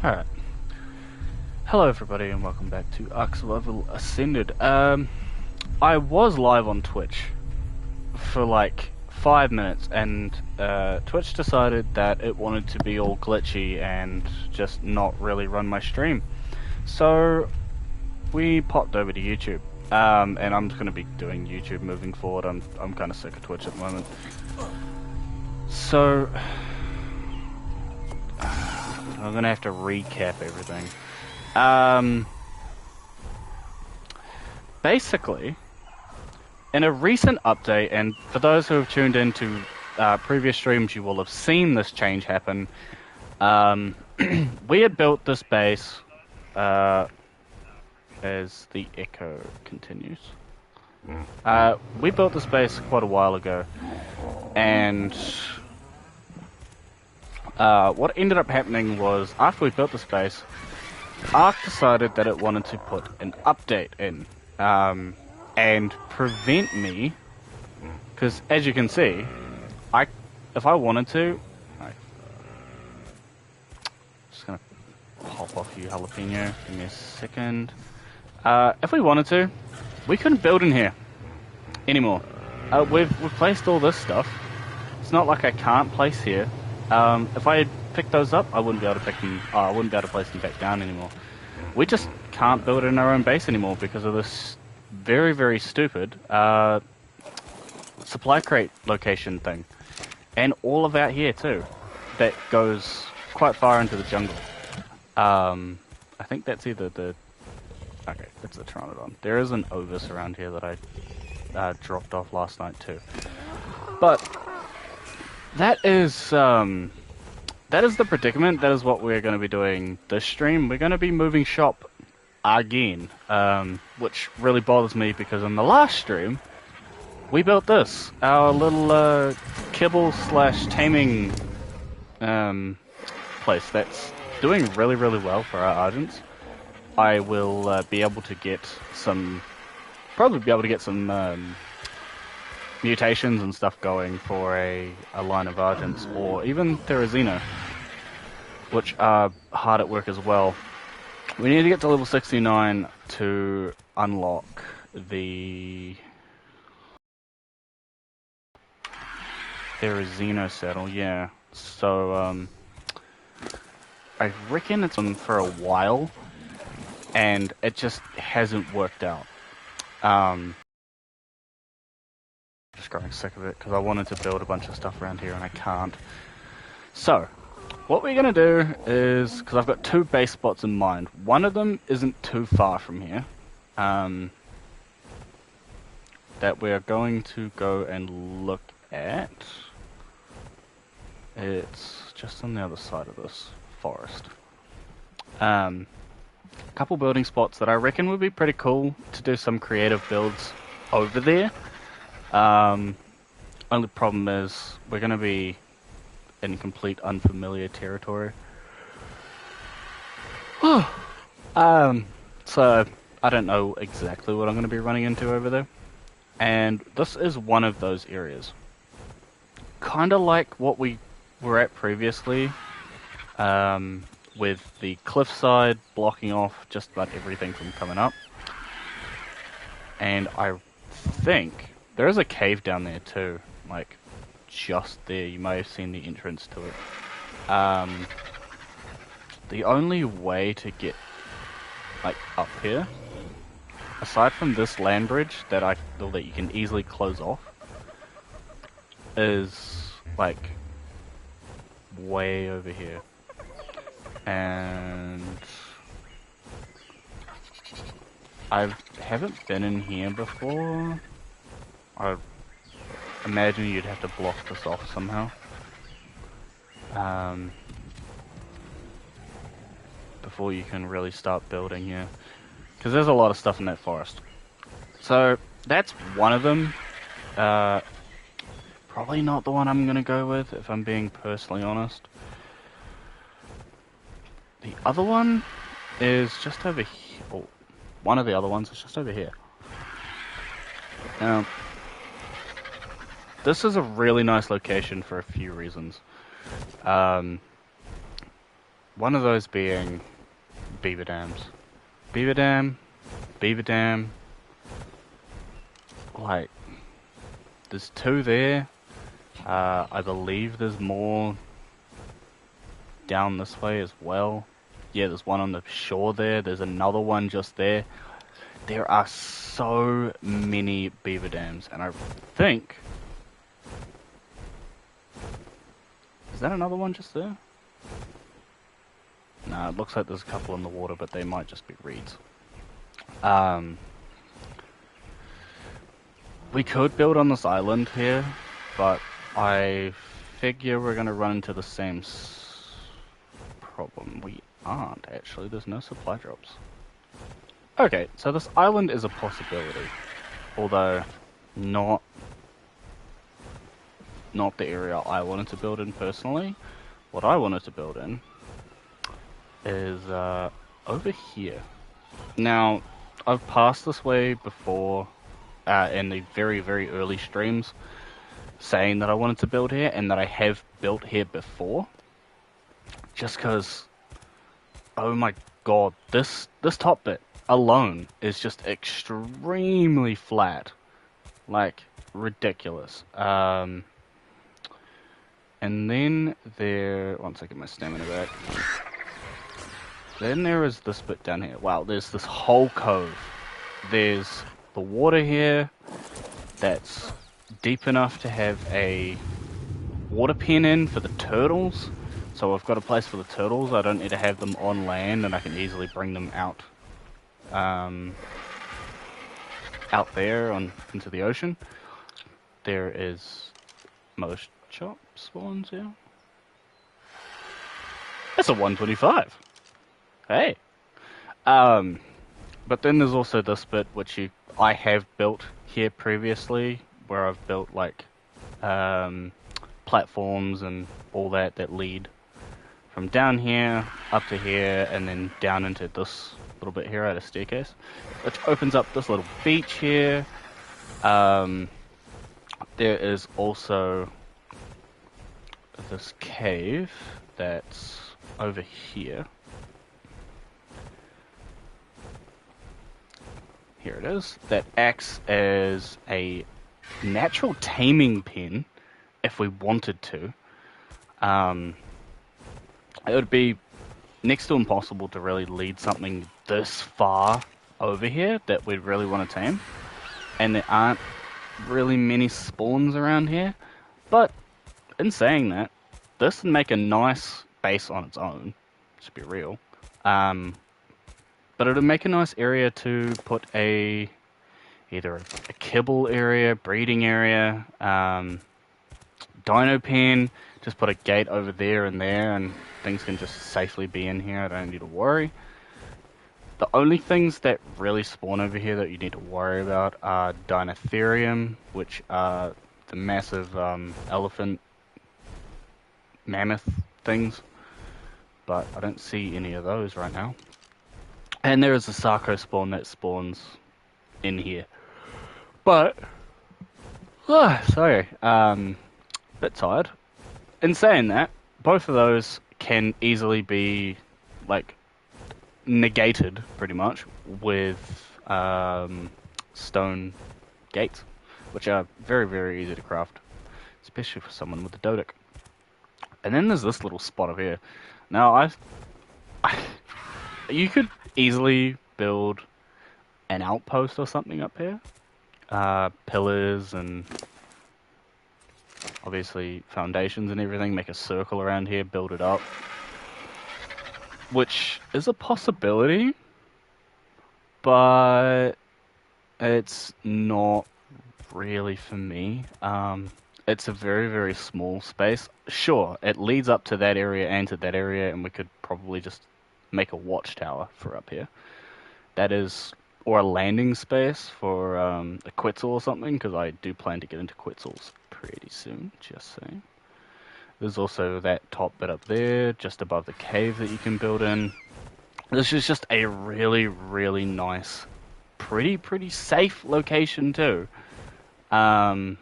Alright. Hello everybody and welcome back to Argentavis Ascended. I was live on Twitch for like 5 minutes and Twitch decided that it wanted to be all glitchy and just not really run my stream. So we popped over to YouTube. And I'm just gonna be doing YouTube moving forward. I'm kinda sick of Twitch at the moment. So I'm gonna have to recap everything. Basically, in a recent update, and for those who have tuned into previous streams, you will have seen this change happen. We had built this base as the echo continues. We built this base quite a while ago, and what ended up happening was, after we built the space, Ark decided that it wanted to put an update in, and prevent me, because as you can see, if I wanted to, just gonna pop off you jalapeno, give me a second. If we wanted to, we couldn't build in here anymore. We've placed all this stuff. It's not like I can't place here. If I had picked those up, I wouldn't be able to pick them. I wouldn't be able to place them back down anymore. We just can't build in our own base anymore because of this very, very stupid supply crate location thing, and all of out here too. That goes quite far into the jungle. I think that's either the. Okay, it's the Pteranodon. There is an Ovis around here that I dropped off last night too, but. That is the predicament. That is what we're going to be doing this stream. We're going to be moving shop again, which really bothers me because in the last stream, we built this, our little kibble / taming place that's doing really, really well for our Argents. I will be able to get some, mutations and stuff going for a line of Argents, or even Therizino, which are hard at work as well. We need to get to level 69 to unlock the Therizino saddle, yeah. So, I reckon it's been for a while, and it just hasn't worked out. Just growing sick of it because I wanted to build a bunch of stuff around here and I can't. So, what we're going to do is, because I've got two base spots in mind, one of them isn't too far from here, that we're going to go and look at. It's just on the other side of this forest. A couple building spots that I reckon would be pretty cool to do some creative builds over there. Only problem is we're going to be in complete unfamiliar territory. So I don't know exactly what I'm going to be running into over there. And this is one of those areas. Kind of like what we were at previously, with the cliffside blocking off just about everything from coming up. And I think there is a cave down there too, like just there. You may have seen the entrance to it. The only way to get like up here, aside from this land bridge that you can easily close off, is like way over here. And I haven't been in here before. I imagine you'd have to block this off somehow. Before you can really start building here. Because there's a lot of stuff in that forest. So, that's one of them. Probably not the one I'm going to go with, if I'm being personally honest. The other one is just over here. Oh, one of the other ones is just over here. Now, this is a really nice location for a few reasons. One of those being beaver dams. Beaver dam, beaver dam. Like, there's 2 there. I believe there's more down this way as well. Yeah, there's one on the shore there. There's another one just there. There are so many beaver dams, and I think... Is that another one just there? No, it looks like there's a couple in the water, but they might just be reeds. We could build on this island here, but I figure we're going to run into the same problem. We aren't, actually. There's no supply drops. Okay, so this island is a possibility, although not the area I wanted to build in personally. What I wanted to build in is over here. Now, I've passed this way before in the very, very early streams, saying that I wanted to build here, and that I have built here before. Just because, oh my god, this top bit alone is just extremely flat. Like, ridiculous. And then once I get my stamina back. Then there is this bit down here. Wow, there's this whole cove. There's the water here that's deep enough to have a water pen in for the turtles. So I've got a place for the turtles. I don't need to have them on land, and I can easily bring them out out there into the ocean. There is most chop spawns here. That's a 125. Hey. But then there's also this bit which I have built here previously, where I've built like platforms and all that lead from down here up to here, and then down into this little bit here at a staircase, which opens up this little beach here. There is also this cave that's over here. Here it is. That acts as a natural taming pen if we wanted to. It would be next to impossible to really lead something this far over here that we'd really want to tame. And there aren't really many spawns around here. But in saying that, this would make a nice base on its own, to be real. But it would make a nice area to put either a kibble area, breeding area, dino pen. Just put a gate over there, and things can just safely be in here. I don't need to worry. The only things that really spawn over here that you need to worry about are Dinotherium, which are the massive elephant, mammoth things. But I don't see any of those right now. And there is a Sarco spawn that spawns in here. But, sorry, bit tired. In saying that, both of those can easily be, like, negated, pretty much, with stone gates, which are very, very easy to craft, especially for someone with a Dodic. And then there's this little spot over here. Now, you could easily build an outpost or something up here. Pillars and obviously foundations and everything. Make a circle around here, build it up. Which is a possibility, but it's not really for me. It's a very, very small space. Sure, it leads up to that area and to that area, and we could probably just make a watchtower for up here. That is, or a landing space for a Quetzal or something, because I do plan to get into Quetzals pretty soon, just saying. There's also that top bit up there, just above the cave that you can build in. This is just a really, really nice, pretty safe location too. And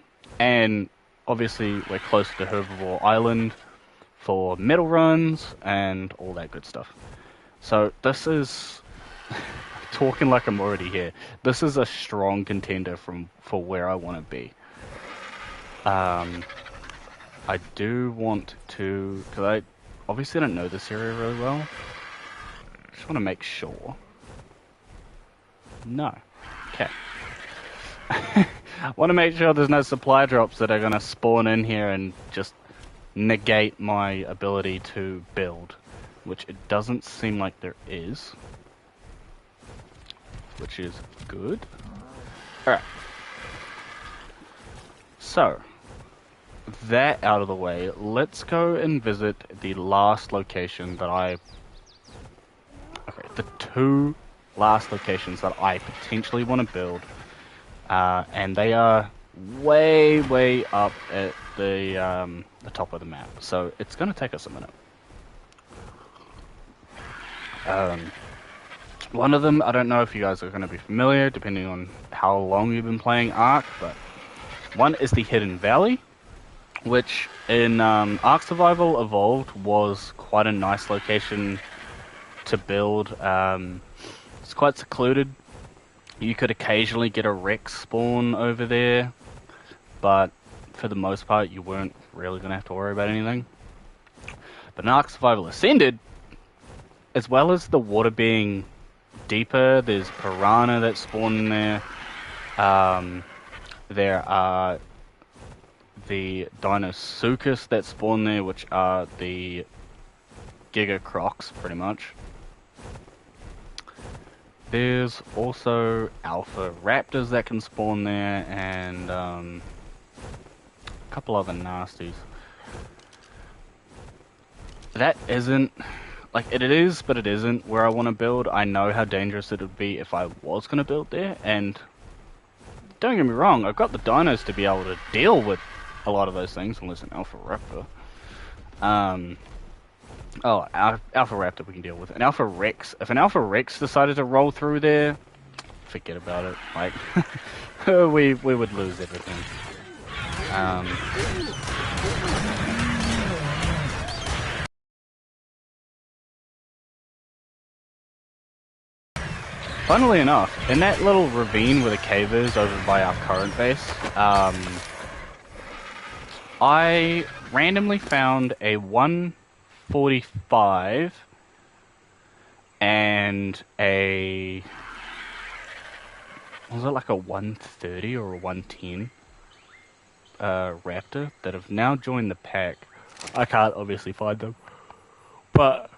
obviously we're close to Herbivore Island, for metal runs and all that good stuff. So this is, talking like I'm already here, this is a strong contender for where I want to be. I do want to, because I obviously don't know this area really well. Just want to make sure. No. Okay. I want to make sure there's no supply drops that are going to spawn in here and just negate my ability to build, which it doesn't seem like there is, which is good. Alright. So, that out of the way, let's go and visit the last location that the two last locations that I potentially want to build, and they are way up at the top of the map, so it's going to take us a minute. One of them, I don't know if you guys are going to be familiar, depending on how long you've been playing Ark, but one is the Hidden Valley, which in Ark Survival Evolved was quite a nice location to build. It's quite secluded. You could occasionally get a Rex spawn over there, but for the most part you weren't really going to have to worry about anything. But in Ark Survival Ascended, as well as the water being deeper, there's piranha that spawn in there. There are the Deinosuchus that spawn there, which are the Giga Crocs, pretty much. There's also Alpha Raptors that can spawn there, and a couple other nasties. That isn't, like, it is, but it isn't where I want to build. I know how dangerous it would be if I was going to build there, and don't get me wrong, I've got the dinos to be able to deal with a lot of those things, unless an Alpha Raptor. Alpha Raptor we can deal with. An Alpha Rex, if an Alpha Rex decided to roll through there, forget about it. Like, we would lose everything. Funnily enough, in that little ravine where the cave is over by our current base, I randomly found a 145 and a, was it like a 130 or a 110 raptor that have now joined the pack. I can't obviously find them, but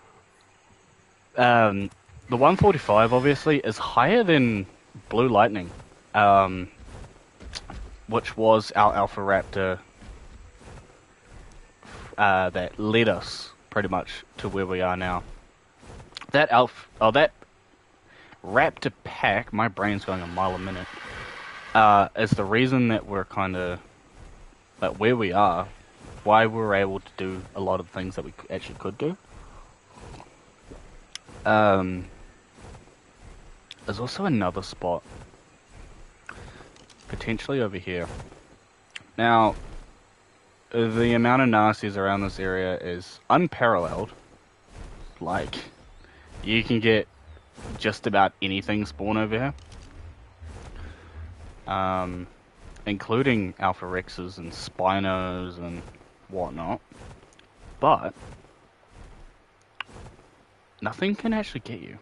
the 145 obviously is higher than Blue Lightning, which was our Alpha Raptor that led us pretty much to where we are now. That that Raptor pack, my brain's going a mile a minute, is the reason that we're kind of like where we are, why we're able to do a lot of things that we actually could do. There's also another spot, potentially over here. Now, the amount of nasties around this area is unparalleled. Like, you can get just about anything spawn over here. Including Alpha Rexes and Spinos and whatnot. But nothing can actually get you.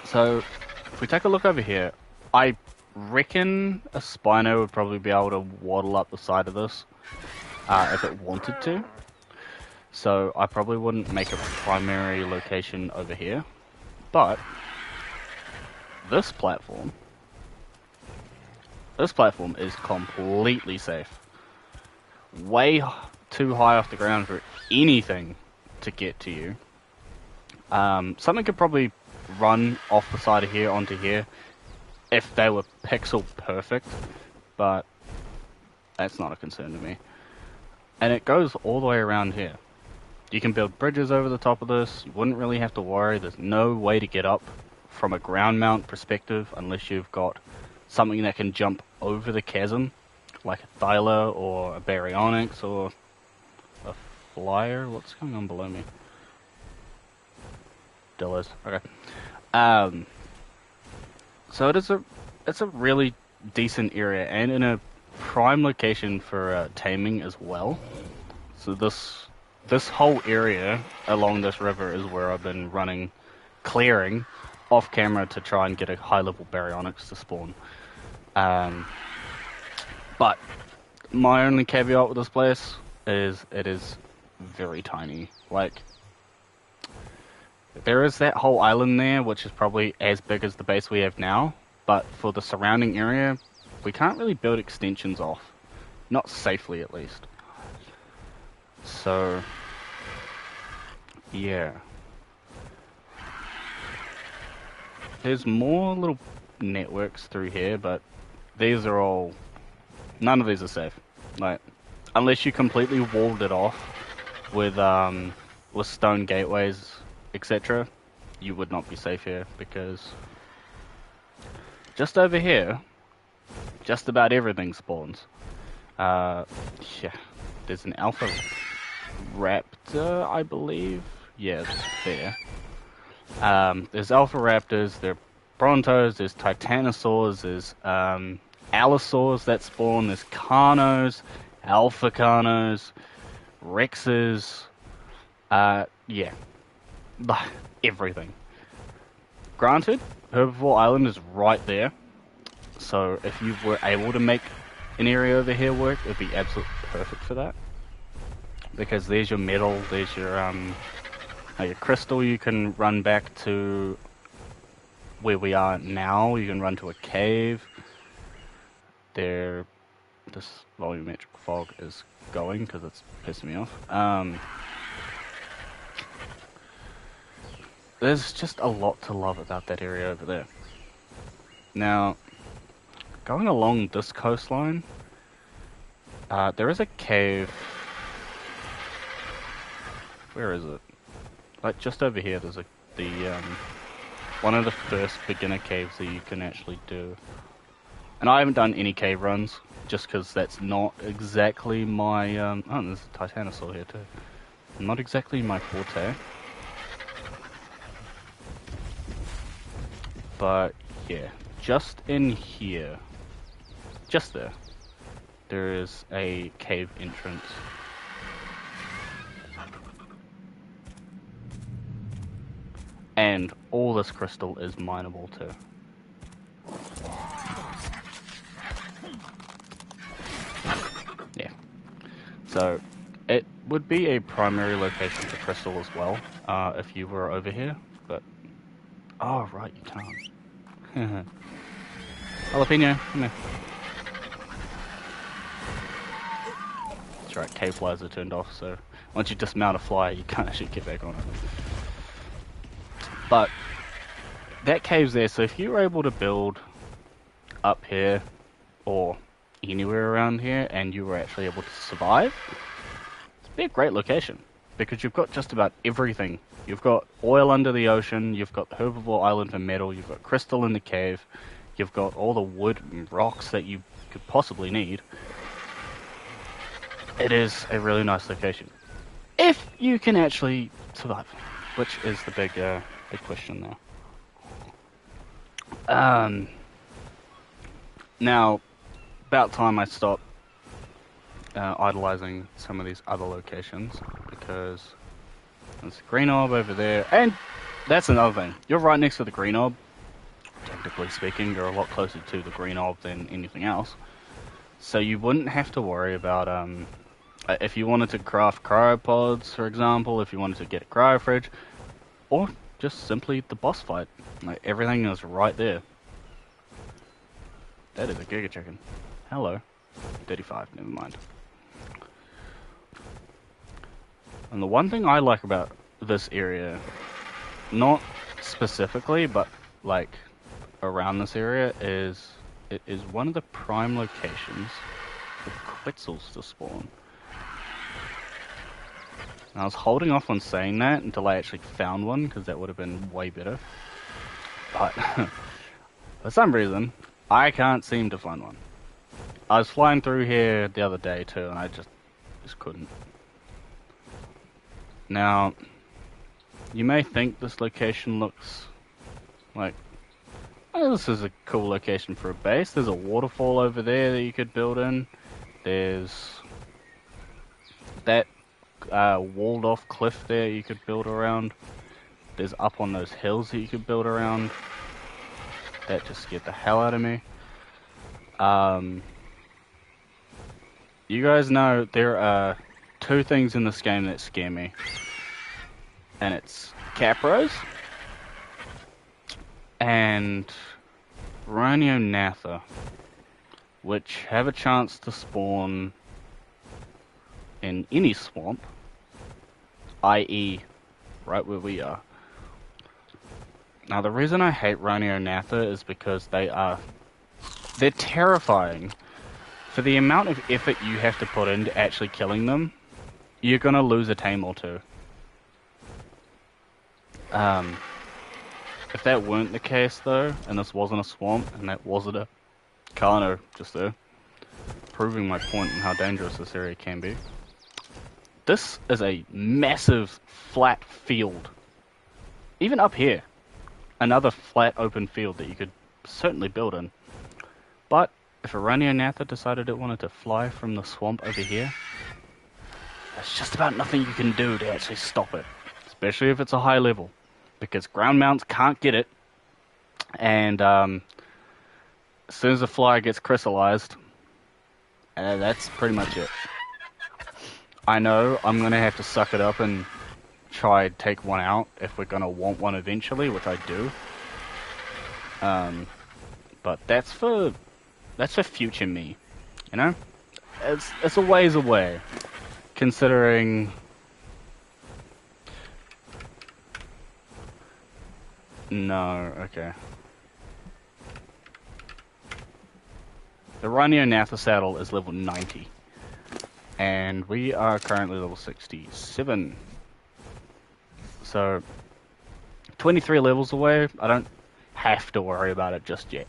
So, if we take a look over here, I reckon a Spino would probably be able to waddle up the side of this if it wanted to. So, I probably wouldn't make a primary location over here. But, this platform is completely safe. Way too high off the ground for anything to get to you. Something could probably run off the side of here onto here if they were pixel perfect, but that's not a concern to me. And it goes all the way around here. You can build bridges over the top of this. You wouldn't really have to worry. There's no way to get up from a ground mount perspective unless you've got something that can jump over the chasm, like a Thyla or a Baryonyx or a flyer. What's going on below me? Still is. Okay. So it's a really decent area and in a prime location for taming as well. So this whole area along this river is where I've been running, clearing off camera to try and get a high level baryonyx to spawn. But my only caveat with this place is it is very tiny. Like, there is that whole island there, which is probably as big as the base we have now, but for the surrounding area, we can't really build extensions off. Not safely, at least. So, yeah. There's more little networks through here, but these are all... None of these are safe. Like, unless you completely walled it off with stone gateways, etc., you would not be safe here, because just over here, just about everything spawns. Yeah, there's an alpha raptor, I believe. Yeah, it's there. There's alpha raptors, there are brontos, there's titanosaurs, there's allosaurs that spawn, there's carnos, alpha carnos, rexes, yeah, everything. Granted, Herbivore Island is right there, so if you were able to make an area over here work, it would be absolutely perfect for that. Because there's your metal, there's your crystal. You can run back to where we are now. You can run to a cave. This volumetric fog is going because it's pissing me off. There's just a lot to love about that area over there. Now, going along this coastline, there is a cave. Where is it? Like just over here, there's one of the first beginner caves that you can actually do. And I haven't done any cave runs, just because that's not exactly my, oh, there's a titanosaur here too. Not exactly my forte. But, yeah, just in here, just there is a cave entrance. And all this crystal is mineable too. Yeah. So, it would be a primary location for crystal as well, if you were over here, but... Oh, right, you can't. Jalapeno, come here. That's right, cave flies are turned off, so once you dismount a fly, you can't actually get back on it. But that cave's there, so if you were able to build up here or anywhere around here and you were actually able to survive, it'd be a great location because you've got just about everything. You've got oil under the ocean, you've got the Herbivore Island for metal, you've got crystal in the cave, you've got all the wood and rocks that you could possibly need. It is a really nice location. If you can actually survive, which is the big question there. Now, about time I stop idolizing some of these other locations, because there's a green orb over there, and that's another thing. You're right next to the green orb. Technically speaking, you're a lot closer to the green orb than anything else. So you wouldn't have to worry about, if you wanted to craft cryopods, for example, if you wanted to get a cryo fridge, or just simply the boss fight. Like, everything is right there. That is a Giga Chicken. Hello. 35, never mind. And the one thing I like about this area, not specifically, but like around this area, is it is one of the prime locations for Quetzals to spawn. And I was holding off on saying that until I actually found one, because that would have been way better. But for some reason, I can't seem to find one. I was flying through here the other day too, and I just couldn't. Now, you may think this location looks like, oh, this is a cool location for a base. There's a waterfall over there that you could build in. There's that walled off cliff there you could build around. There's up on those hills that you could build around. That just scared the hell out of me. You guys know there are two things in this game that scare me. And it's Capros and Rhinognatha, which have a chance to spawn in any swamp, i.e. right where we are. Now the reason I hate Rhinognatha is because they're terrifying. For the amount of effort you have to put into actually killing them, you're gonna lose a tame or two. If that weren't the case though, and this wasn't a swamp, and that wasn't a Kano just there, proving my point in how dangerous this area can be. This is a massive flat field. Even up here, another flat open field that you could certainly build in. But if a Rhinognatha decided it wanted to fly from the swamp over here, there's just about nothing you can do to actually stop it. Especially if it's a high level. Because ground mounts can't get it. And as soon as the fly gets crystallized, that's pretty much it. I know I'm going to have to suck it up and try and take one out if we're going to want one eventually, which I do. But that's for future me, you know? It's a ways away, considering... No, okay. The Rhinognatha saddle is level 90. And we are currently level 67. So, 23 levels away, I don't have to worry about it just yet.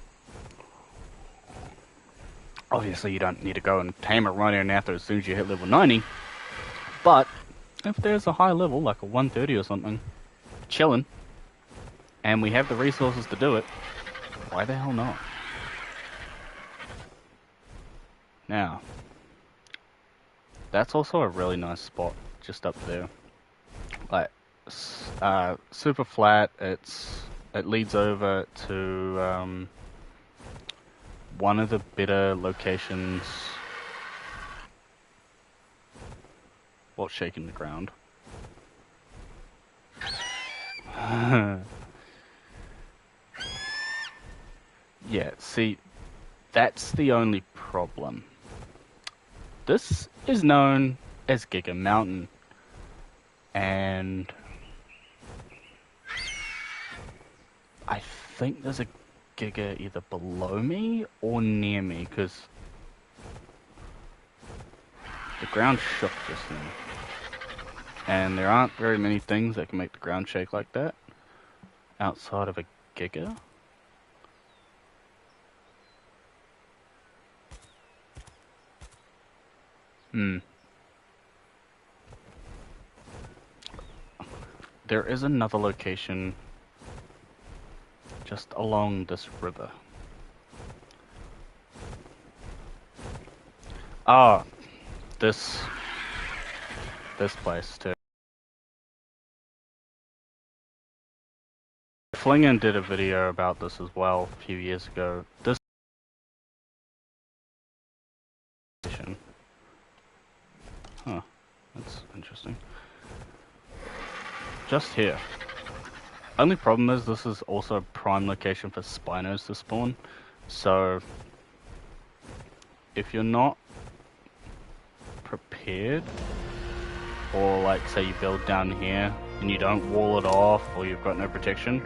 Obviously, you don't need to go and tame a Rhinognatha as soon as you hit level 90. But, if there's a high level, like a 130 or something, chillin', and we have the resources to do it, why the hell not? Now, that's also a really nice spot, just up there. Like, super flat, it leads over to, one of the better locations. What's shaking the ground? Yeah, see, that's the only problem. This is known as Giga Mountain, and I think there's a Giga either below me or near me, because the ground shook just then. And there aren't very many things that can make the ground shake like that outside of a Giga. There is another location just along this river. Ah, this place too. Flingen did a video about this as well a few years ago. This Huh, that's interesting. Just here. Only problem is this is also a prime location for Spinos to spawn. So, if you're not prepared, or like say you build down here and you don't wall it off or you've got no protection,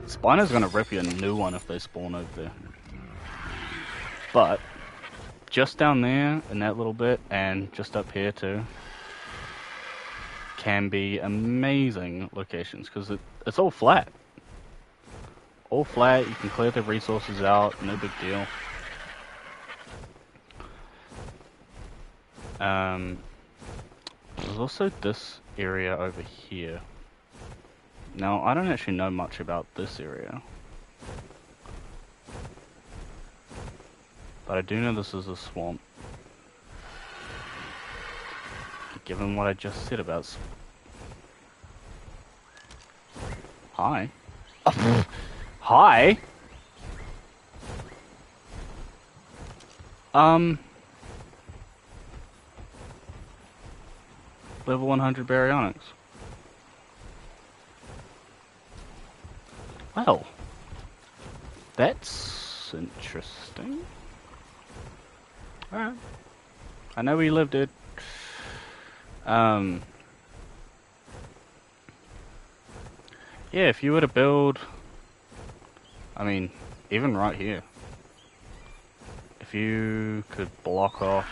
Spino's gonna rip you a new one if they spawn over there. But just down there in that little bit and just up here too can be amazing locations because it's all flat. All flat, you can clear the resources out, no big deal. There's also this area over here. Now, I don't actually know much about this area. But I do know this is a swamp. Given what I just said about... Hi. Oh, hi? Level 100 baryonyx. Well, that's interesting. Alright. I know where you live, dude. Yeah, if you were to build... I mean, even right here. If you could block off...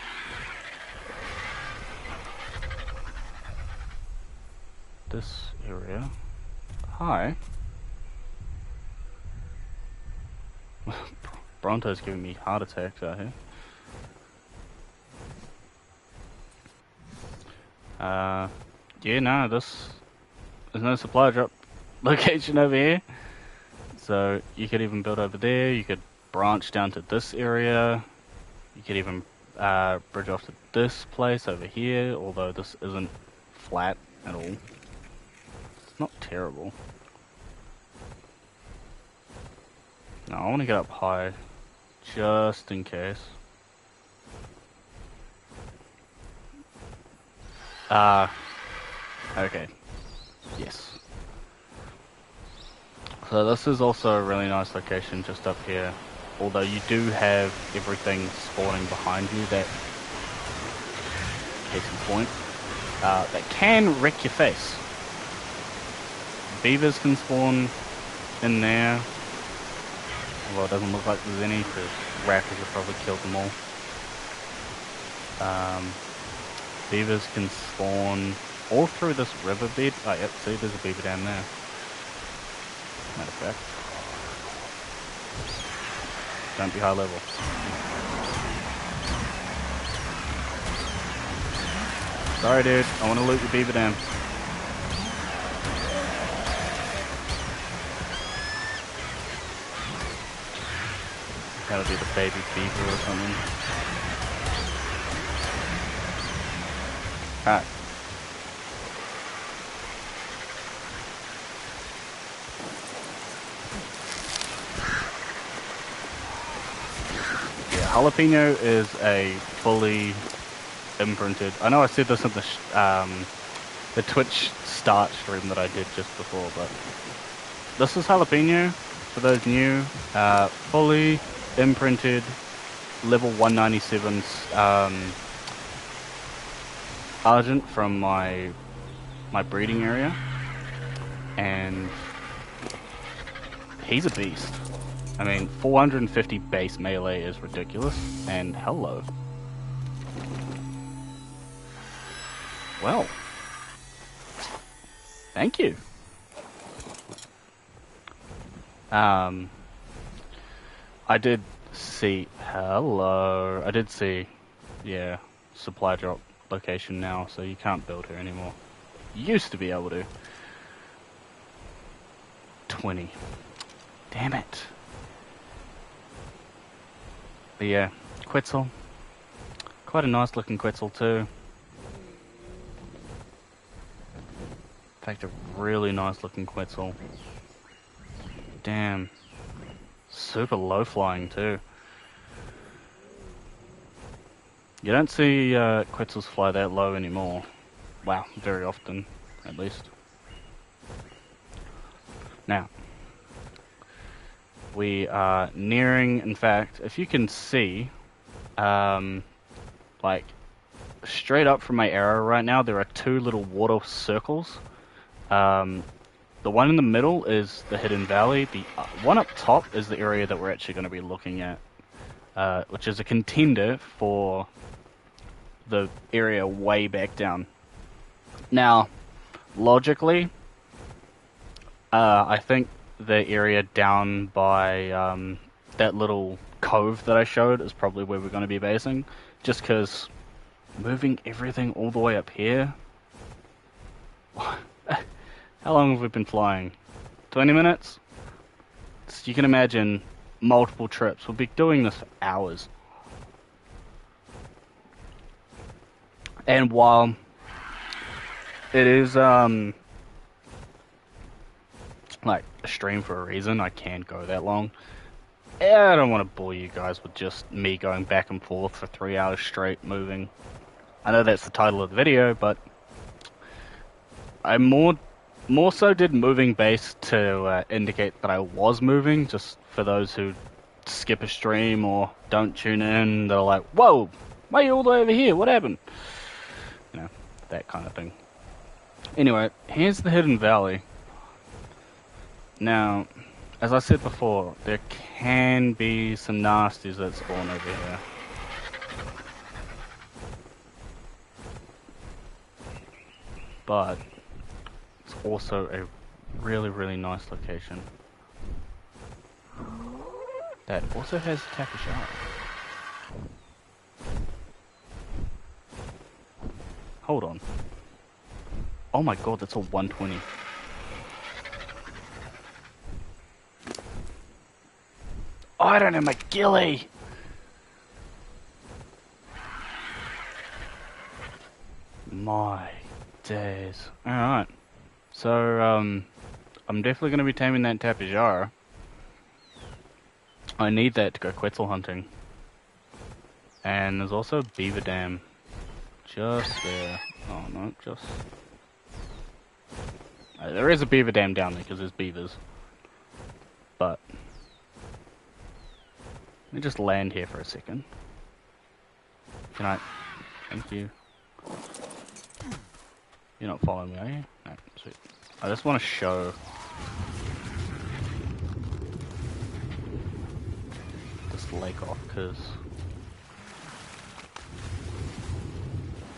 this area. Hi. Bronto's giving me heart attacks out here. Yeah, no, there's no supply drop location over here. So you could even build over there, you could branch down to this area, you could even bridge off to this place over here, although this isn't flat at all. It's not terrible. No, I want to get up high, just in case. Okay. Yes. So this is also a really nice location just up here. Although you do have everything spawning behind you, that case in point, that can wreck your face. Beavers can spawn in there. Although it doesn't look like there's any, because raptors have probably killed them all. Beavers can spawn all through this riverbed. Oh, yep, see, there's a beaver down there. Matter of fact. Don't be high level. Sorry, dude. I want to loot your beaver dam. That'll be the baby beaver or something. Alright. Yeah, jalapeno is a fully imprinted... I know I said this in the Twitch start stream that I did just before, but this is jalapeno, for those new, fully imprinted level 197 Argent from my breeding area, and he's a beast. I mean, 450 base melee is ridiculous, and hello. Well, thank you. I did see, yeah, supply drop location now, so you can't build here anymore. You used to be able to. 20. Damn it. But yeah, Quetzal. Quite a nice looking Quetzal too. In fact, a really nice looking Quetzal. Damn. Super low flying too. You don't see Quetzals fly that low anymore. Wow, very often, at least. Now, we are nearing, in fact, if you can see, like, straight up from my arrow right now, there are two little water circles. The one in the middle is the Hidden Valley. The one up top is the area that we're actually going to be looking at, which is a contender for the area way back down. Now, logically, I think the area down by that little cove that I showed is probably where we're going to be basing, just because moving everything all the way up here How long have we been flying? 20 minutes? So you can imagine multiple trips. We'll be doing this for hours. And while it is, like, a stream for a reason, I can't go that long. I don't want to bore you guys with just me going back and forth for 3 hours straight moving. I know that's the title of the video, but I more so did moving base to indicate that I was moving, just for those who skip a stream or don't tune in. They're like, whoa, why are you all the way over here? What happened? You know, that kind of thing. Anyway, here's the hidden valley. Now, as I said before, there can be some nasties that spawn over here. But it's also a really, really nice location. That also has Takashara. Hold on. Oh my god, that's a 120. Oh, I don't have my ghillie! My days. Alright. So, I'm definitely going to be taming that Tapejara. I need that to go Quetzal hunting. And there's also a beaver dam. Just there. Oh no, just... there is a beaver dam down there because there's beavers. But... let me just land here for a second. Can I... thank you. You're not following me, are you? No, sweet. I just want to show this lake off, because...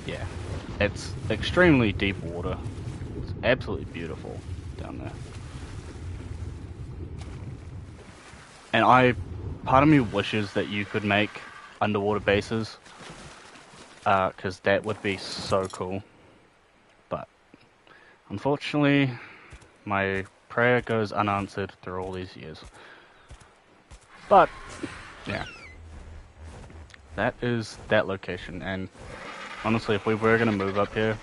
yeah, it's extremely deep water. It's absolutely beautiful down there. And part of me wishes that you could make underwater bases, because that would be so cool. But unfortunately, my prayer goes unanswered through all these years. But yeah, that is that location. And honestly, if we were going to move up here,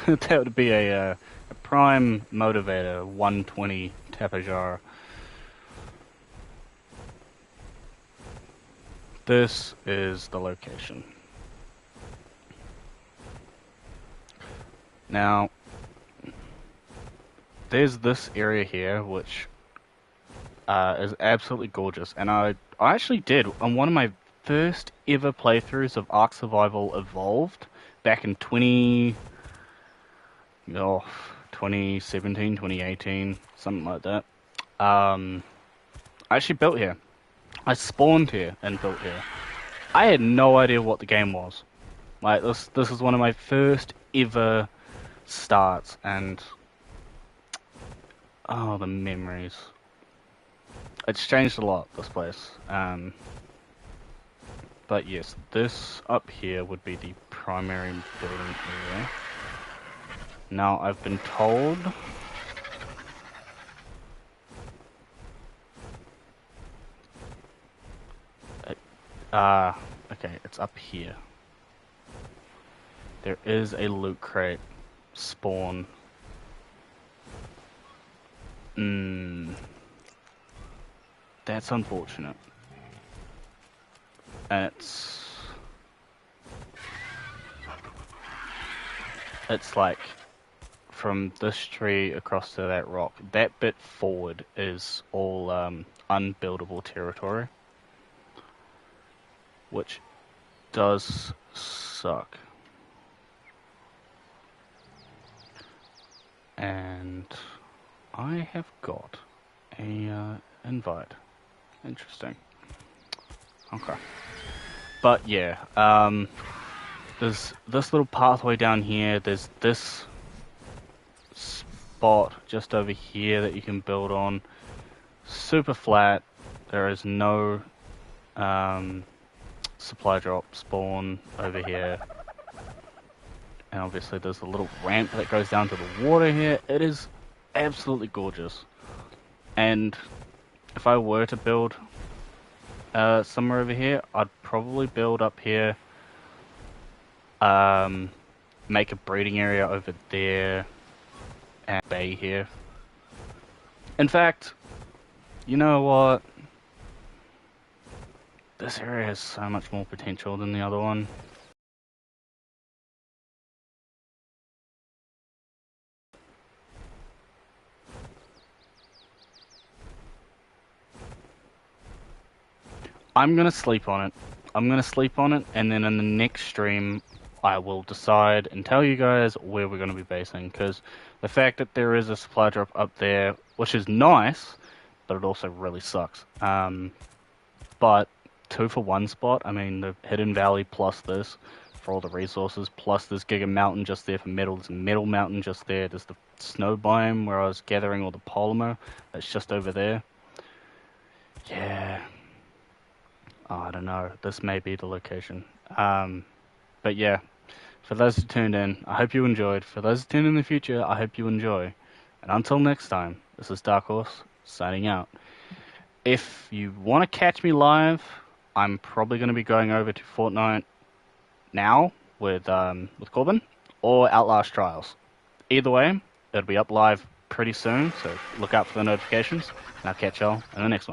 that would be a prime motivator, 120 Tapejara. This is the location. Now, there's this area here, which is absolutely gorgeous. And I actually did, on one of my first ever playthroughs of Ark Survival Evolved, back in 2017, 2018, something like that. I actually built here. I spawned here and built here. I had no idea what the game was. Like, this is one of my first ever starts, and oh, the memories. It's changed a lot, this place. But yes, this up here would be the primary building area. Now, I've been told... okay, it's up here. There is a loot crate spawn. That's unfortunate. And it's like from this tree across to that rock. That bit forward is all unbuildable territory, which does suck. And I have got a invite. Interesting. Okay. But yeah, there's this little pathway down here. There's this spot just over here that you can build on. Super flat. There is no supply drop spawn over here. And obviously there's a little ramp that goes down to the water here. It is absolutely gorgeous. And if I were to build somewhere over here, I'd probably build up here, make a breeding area over there, and bay here. In fact, you know what? This area has so much more potential than the other one. I'm gonna sleep on it. I'm gonna sleep on it, and then in the next stream, I will decide and tell you guys where we're gonna be basing. Because the fact that there is a supply drop up there, which is nice, but it also really sucks. But 2 for 1 spot. I mean, the Hidden Valley plus this for all the resources, plus this Giga Mountain just there for metal. There's a Metal Mountain just there. There's the snow biome where I was gathering all the polymer. That's just over there. Yeah. Oh, I don't know. This may be the location. But yeah, for those who tuned in, I hope you enjoyed. For those who tune in the future, I hope you enjoy. And until next time, this is Dark Horse, signing out. If you want to catch me live, I'm probably going to be going over to Fortnite now with Corbin, or Outlast Trials. Either way, it'll be up live pretty soon, so look out for the notifications, and I'll catch y'all in the next one.